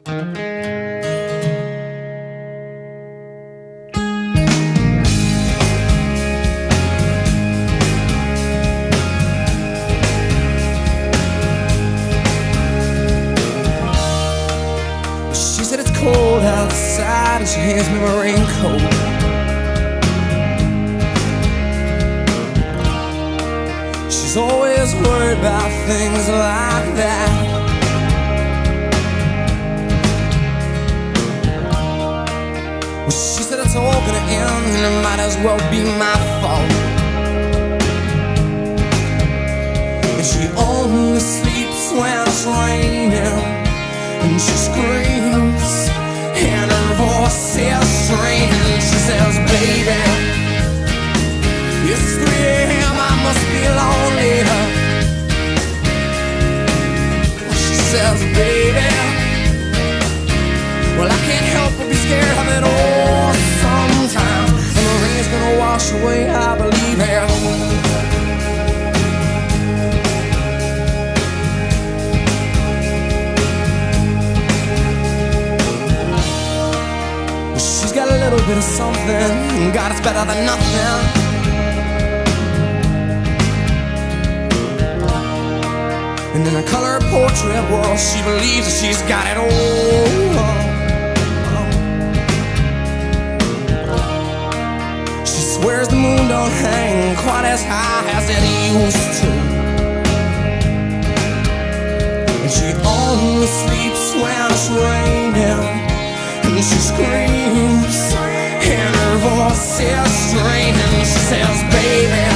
She said it's cold outside and she hands me my raincoat. She's always worried about things like that. Well, she said it's all gonna end and it might as well be my fault. And she only sleeps when it's raining, and she screams and her voice is straining. She says, baby, it's 3 a.m., I must be lonely. She says, baby, well, I can't help but be scared of it all sometimes. And the rain's gonna wash away, I believe it. She's got a little bit of something, God, it's better than nothing. And in a color portrait, well, she believes that she's got it all. She swears the moon don't hang quite as high as it used to, and she only sleeps when it's raining, and she screams and her voice is straining. She says, baby,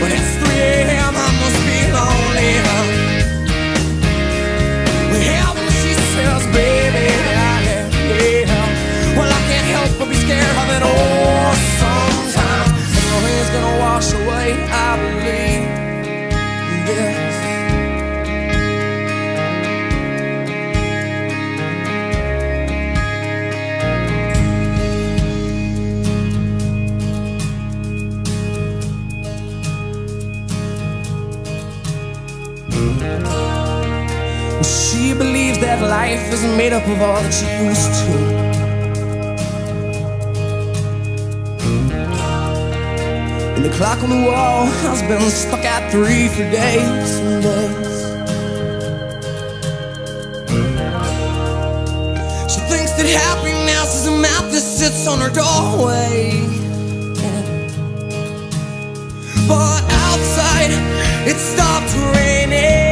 when it's 3 a.m., I must be lonely. Well, when she says, baby, well, I can't help but be scared of it all sometimes. And the rain's gonna wash away, I believe this. She believes that life isn't made up of all that she used to. And the clock on the wall has been stuck at 3 for days and days. She thinks that happiness is a map that sits on her doorway. But outside, it stopped raining.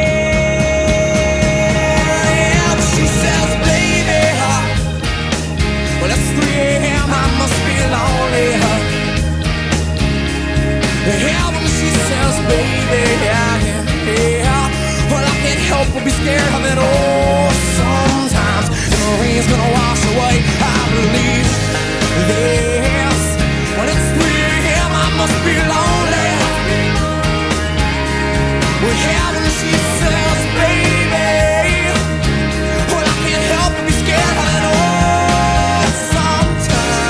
Yeah, when she says, baby, yeah, well, I can't help but be scared of it all sometimes. And the rain's gonna wash away, I believe this. When it's 3 a.m., I must be lonely. Well, yeah, when she says, baby, well, I can't help but be scared of it all sometimes.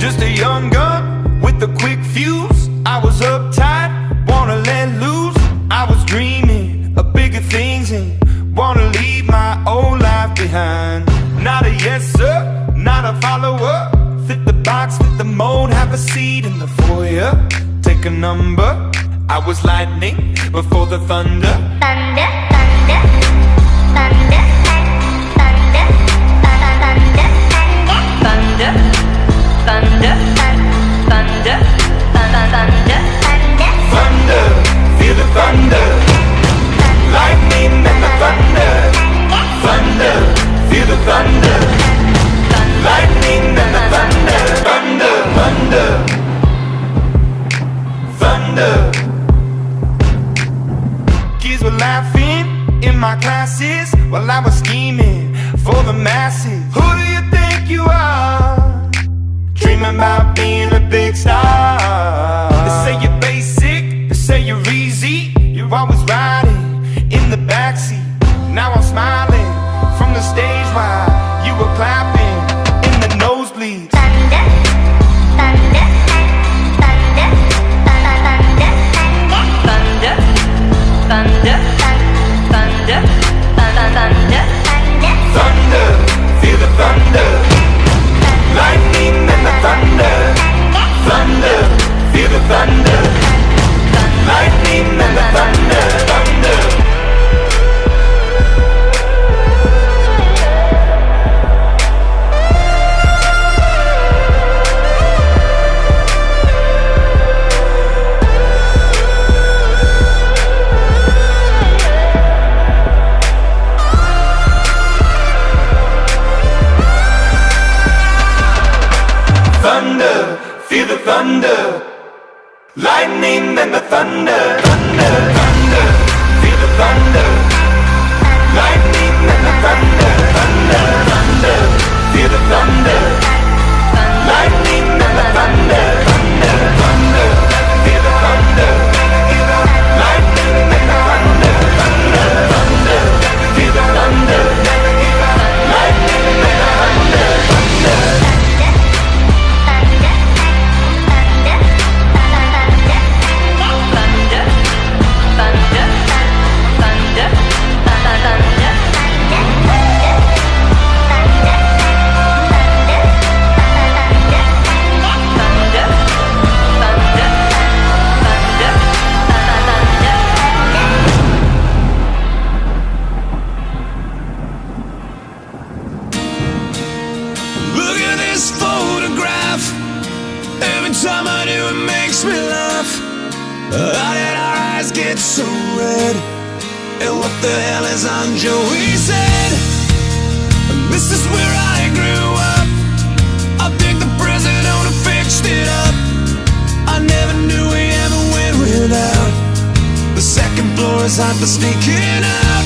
Just a young gun with a quick fuse. I was uptight, wanna let loose. I was dreaming of bigger things and wanna leave my old life behind. Not a yes sir, not a follower. Fit the box, fit the mold, have a seat in the foyer. Take a number, I was lightning before the thunder. Thunder, thunder, thunder, thunder, thunder, thunder, thunder, thunder, thunder, thunder, feel the thunder, lightning and the thunder, thunder, feel the thunder, lightning and the thunder, thunder, thunder, thunder. Kids were laughing in my classes while I was scheming for the masses. Who do you think you are? Dreaming about being a big star. They say you're basic, they say you're easy. You're always riding in the backseat. Now I'm smiling from the stage while you were clapping in the nosebleeds. thunder, thunder, thunder, thunder, thunder, thunder, thunder, thunder. and the thunder, thunder, thunder. Feel the thunder. Lightning and the thunder, thunder, thunder. Feel the thunder. Lightning and the thunder, thunder, thunder. Feel the thunder. Lightning and the thunder, thunder, thunder. Feel the thunder. Lightning and the thunder, thunder. Look at this photograph. Every time I do, it makes me laugh. How did our eyes get so red? And what the hell is on Joey's head? This is where I grew up. I think the president fixed it up. I never knew we ever went without. The second floor is hot for sneaking out.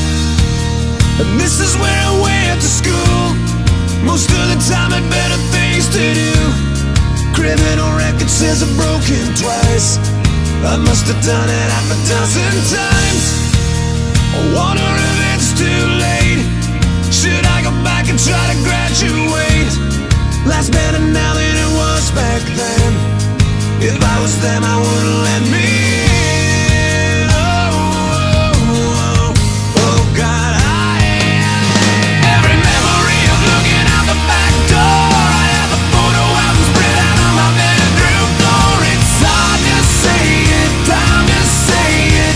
And this is where I went to school. Most of the time had better things to do. Criminal record says I've broken twice. I must have done it half a dozen times. I wonder if it's too late. Should I go back and try to graduate? Life's better now than it was back then. If I was them, I wouldn't let me in. Oh God, every memory of looking out the back door. I have a photo album spread out on my bedroom floor. It's hard to say it, time to say it.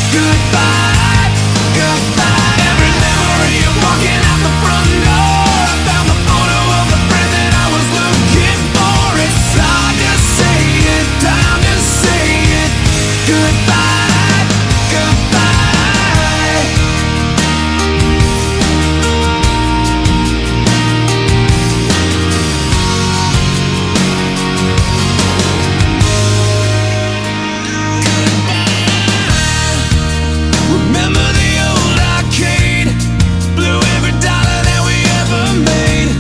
Goodbye, goodbye. Every memory of walking out the front door. I found the photo of the friend that I was looking for. It's hard to say it, time to say it. Goodbye, goodbye. Remember the old arcade? Blew every dollar that we ever made.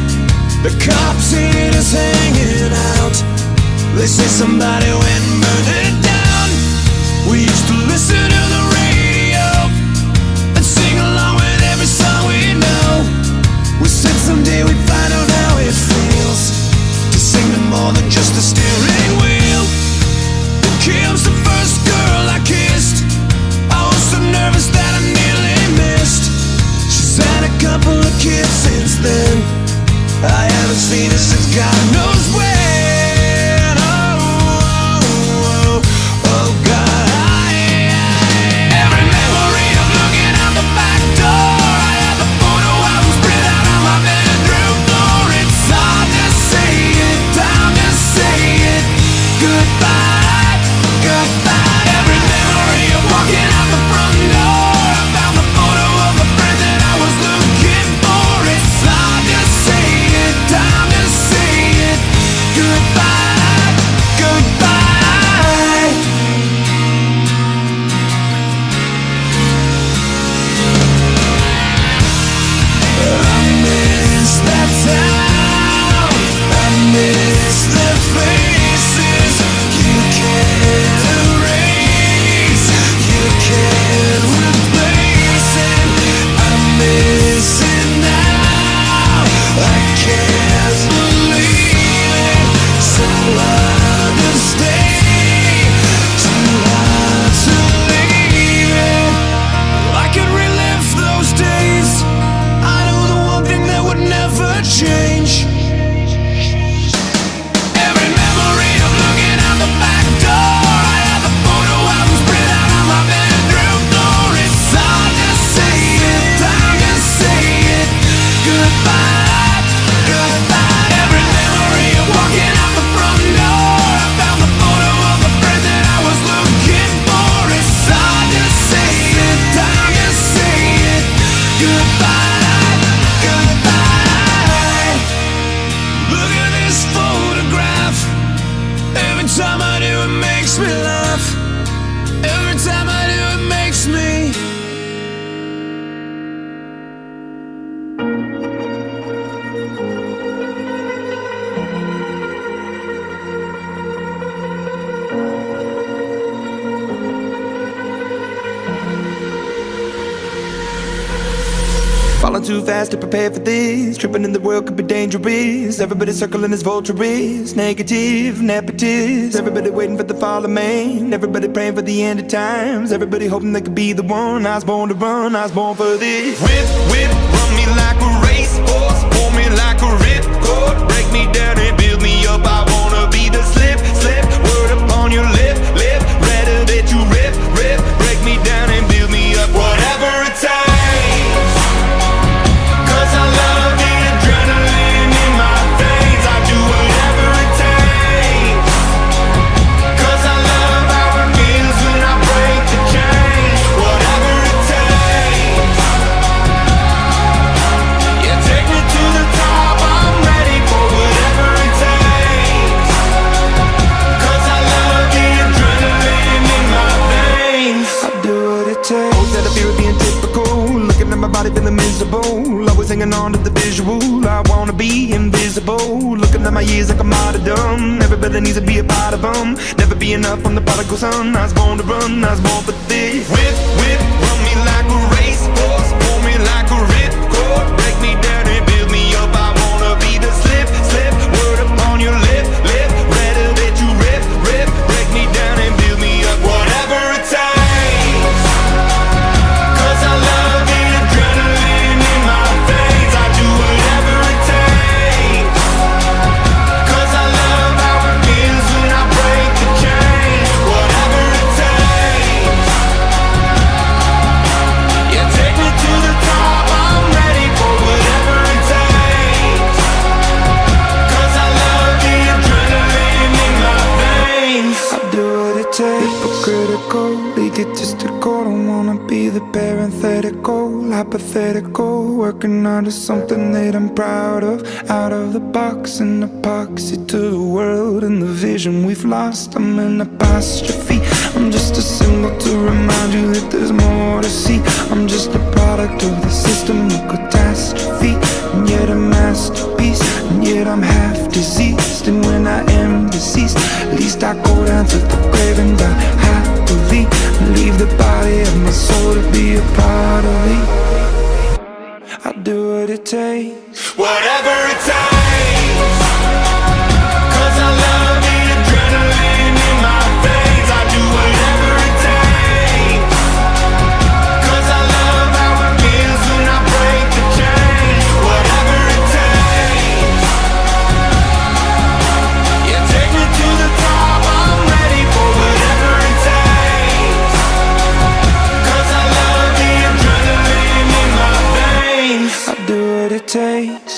The cops seen us hanging out. They say somebody went and burned it down. We Falling too fast to prepare for this. Tripping in the world could be dangerous. Everybody circling as vultures. Negative, nepotist. Everybody waiting for the fall of man. Everybody praying for the end of times. Everybody hoping they could be the one. I was born to run, I was born for this. Whip, whip, run me like a racehorse. Pull me like a ripcord. Break me down and build me up. I wanna be the slip, slip. Word upon your lip, lip. Rather that you rip, rip. Break me down and build me up. Whatever it takes. 'Cause I love the adrenaline in my veins. I do whatever it takes. 'Cause I love how it feels when I break the chains. Whatever it takes. Yeah, take me to the top. I'm ready for whatever it takes. 'Cause I love the adrenaline in my veins. I do what it takes. Always had a fear of being typical. Looking at my body feeling miserable. Always hanging on to the visual. I wanna be invisible. Looking at my years like a martyrdom. Everybody needs to be a part of them. Never be enough from the prodigal son. I was born to run, I was born for this. Whip, whip, run me like a racehorse. Pull me like a ripcord. Break me down and build me up. I wanna be the slip, slip. Word upon your lip, lip. Rather that you rip, rip. Break me down and build me up. Whatever it takes. 'Cause I love the adrenaline in my veins. I do whatever it takes. 'Cause I love how it feels when I break the chains. Whatever it takes. Yeah, take me to the top. I'm ready for whatever it takes. 'Cause I love the adrenaline in my veins. I do what it takes. Hypocritical, egotistical. Don't wanna be the parenthetical, hypothetical. Working out of something that I'm proud of. Out of the box, an epoxy to the world and the vision we've lost. I'm an apostrophe. I'm just a symbol to remind you that there's more to see. I'm just a product of the system of catastrophe, and yet a masterpiece. And yet I'm half diseased, and when I am deceased, at least I go down to the grave and die happily, and leave the body of my soul to be a part of me. I do what it takes. Whatever it takes. 'Cause I love the adrenaline in my veins. I do whatever it takes. 'Cause I love how it feels when I break the chains. Whatever it takes. Yeah, take me to the top. I'm ready for whatever it takes. 'Cause I love the adrenaline in my veins. I do what it takes.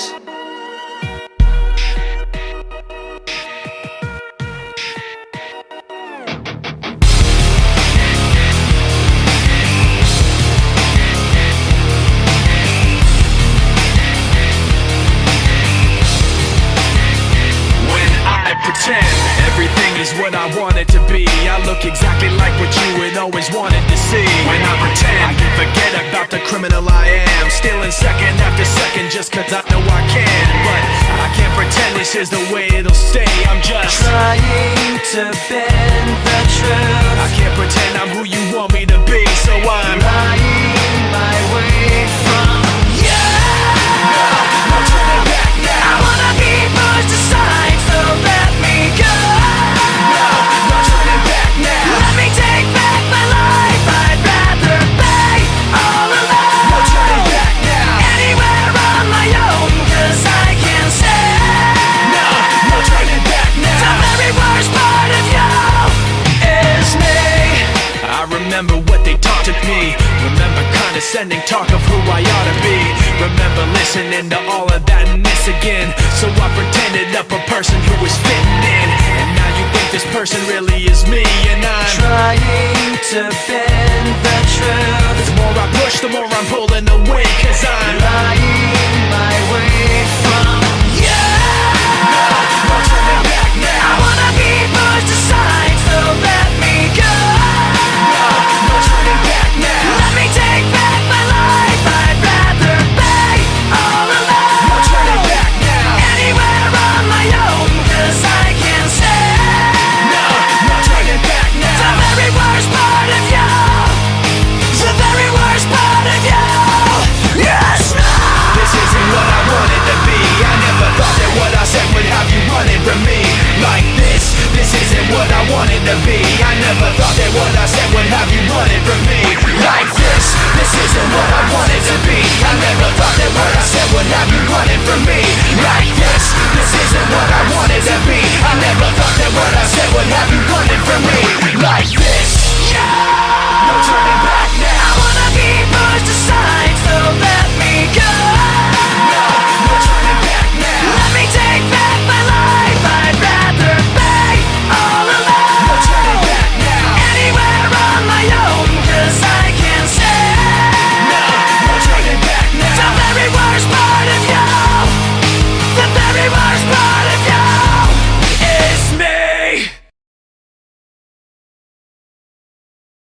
When I pretend everything is what I want it to be, I look exactly like what you had always wanted to see. When I pretend, I can forget about the criminal I am, stealing second after second just 'cause I know I can. But I can't pretend this is the way it'll stay. I'm just trying to bend the truth. I can't pretend I'm who you want me to be, so I'm lying my way from you. No turning back now. I wanna be pushed aside, so let me go. No turning back now. Let me take back my life. I'd rather be all alone. No turning back now. Anywhere on my own, 'cause I can say no turning back now. The very worst part of you is me. I remember what they taught to me. Remember condescending talk of who I ought to be. Remember listening to all of that mess again. So I pretended up a person who was fitting in. And now you think this person really is me. And I'm trying to bend the truth. The more I push, the more I'm pulling away. 'Cause I'm lying my way from you. No turning back now. I wanna be pushed aside, so let me go. No turning back now. Let me take back my life. I'd rather be all alone. No turning back now. Anywhere on my own, 'cause I can say no turning back now. The very worst part of you. The very worst part of you. Yes, no. for me.